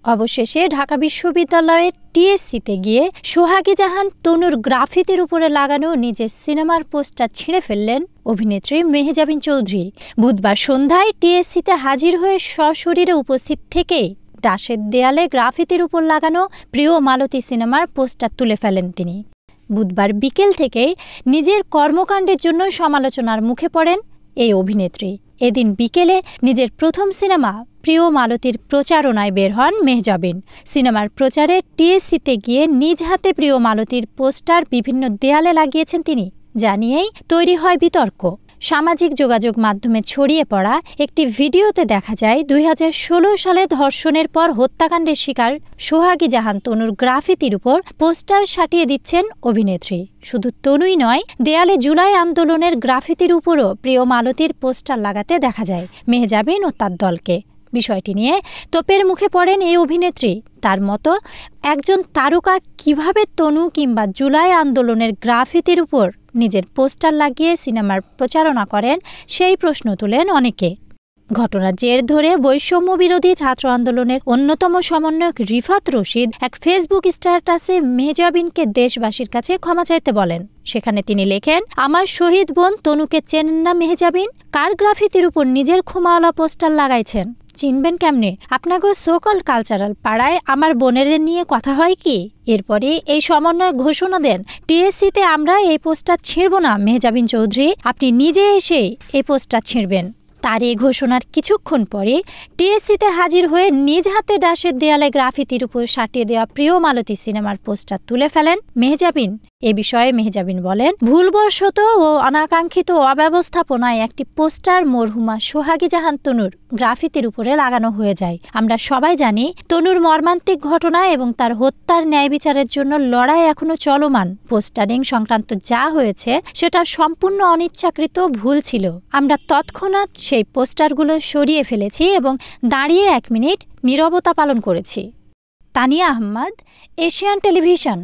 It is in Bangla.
অবশেষে ঢাকা বিশ্ববিদ্যালয়ের টিএসসিতে গিয়ে সোহাগী জাহান তনুর গ্রাফিতির উপরে লাগানো নিজের সিনেমার পোস্টার ছিঁড়ে ফেললেন অভিনেত্রী মেহজাবিন চৌধুরী। বুধবার সন্ধ্যায় টিএসসিতে হাজির হয়ে সশরীরে উপস্থিত থেকে ডাশের দেয়ালে গ্রাফিতির উপর লাগানো প্রিয় মালতী সিনেমার পোস্টার তুলে ফেলেন তিনি। বুধবার বিকেল থেকেই নিজের কর্মকাণ্ডের জন্য সমালোচনার মুখে পড়েন এই অভিনেত্রী। এদিন বিকেলে নিজের প্রথম সিনেমা প্রিয় মালতীর প্রচারণায় বের হন মেহজাবিন। সিনেমার প্রচারে টিএসসিতে গিয়ে নিজ হাতে প্রিয় মালতীর পোস্টার বিভিন্ন দেয়ালে লাগিয়েছেন তিনি। জানিয়েই তৈরি হয় বিতর্ক। সামাজিক যোগাযোগ মাধ্যমে ছড়িয়ে পড়া একটি ভিডিওতে দেখা যায় 2016 সালে ধর্ষণের পর হত্যাকাণ্ডের শিকার সোহাগী জাহান তনুর গ্রাফিতির উপর পোস্টার সাটিয়ে দিচ্ছেন অভিনেত্রী। শুধু তনুই নয়, দেয়ালে জুলাই আন্দোলনের গ্রাফিতির উপরও প্রিয় মালতীর পোস্টার লাগাতে দেখা যায় মেহজাবিন ও তার দলকে। বিষয়টি নিয়ে তোপের মুখে পড়েন এই অভিনেত্রী। তার মতো একজন তারকা কিভাবে তনু কিংবা জুলাই আন্দোলনের গ্রাফিতির উপর নিজের পোস্টার লাগিয়ে সিনেমার প্রচারণা করেন, সেই প্রশ্ন তুলেন অনেকে। ঘটনার জের ধরে বৈষম্য বিরোধী ছাত্র আন্দোলনের অন্যতম সমন্বয়ক রিফাত রশিদ এক ফেসবুক স্ট্যাটাসে মেহজাবিনকে দেশবাসীর কাছে ক্ষমা চাইতে বলেন। সেখানে তিনি লেখেন, আমার শহীদ বোন তনুকে চেনেন না মেহজাবিন? কার গ্রাফিতির উপর নিজের ক্ষমাওয়ালা পোস্টার লাগাইছেন? চিনবেন কেমনে? আপনাকে সোকল কালচারাল পাড়ায় আমার বোনের নিয়ে কথা হয় কি? এরপরে এই সমন্বয় ঘোষণা দেন, টিএসসিতে আমরা এই পোস্টার ছিঁড়ব না মেহজাবিন চৌধুরী, আপনি নিজে এসে এই পোস্টার ছিঁড়বেন। তার এই ঘোষণার কিছুক্ষণ পরে টিএসসিতে হাজির হয়ে নিজ হাতে ডাশের দেয়ালে গ্রাফিতির উপর সাটিয়ে দেওয়া প্রিয় মালতী সিনেমার পোস্টার তুলে ফেলেন মেহজাবিন। এ বিষয়ে মেহজাবিন বলেন, ভুলবশত ও অনাকাঙ্ক্ষিত অব্যবস্থাপনায় একটি পোস্টার মরহুমা সোহাগী জাহান তনুর গ্রাফিতির উপরে লাগানো হয়ে যায়। আমরা সবাই জানি তনুর মর্মান্তিক ঘটনা এবং তার হত্যার ন্যায় বিচারের জন্য লড়াই এখনো চলমান। পোস্টারিং সংক্রান্ত যা হয়েছে সেটা সম্পূর্ণ অনিচ্ছাকৃত ভুল ছিল। আমরা তৎক্ষণাৎ সেই পোস্টারগুলো সরিয়ে ফেলেছি এবং দাঁড়িয়ে 1 মিনিট নীরবতা পালন করেছি। Tania Ahmed, Asian television.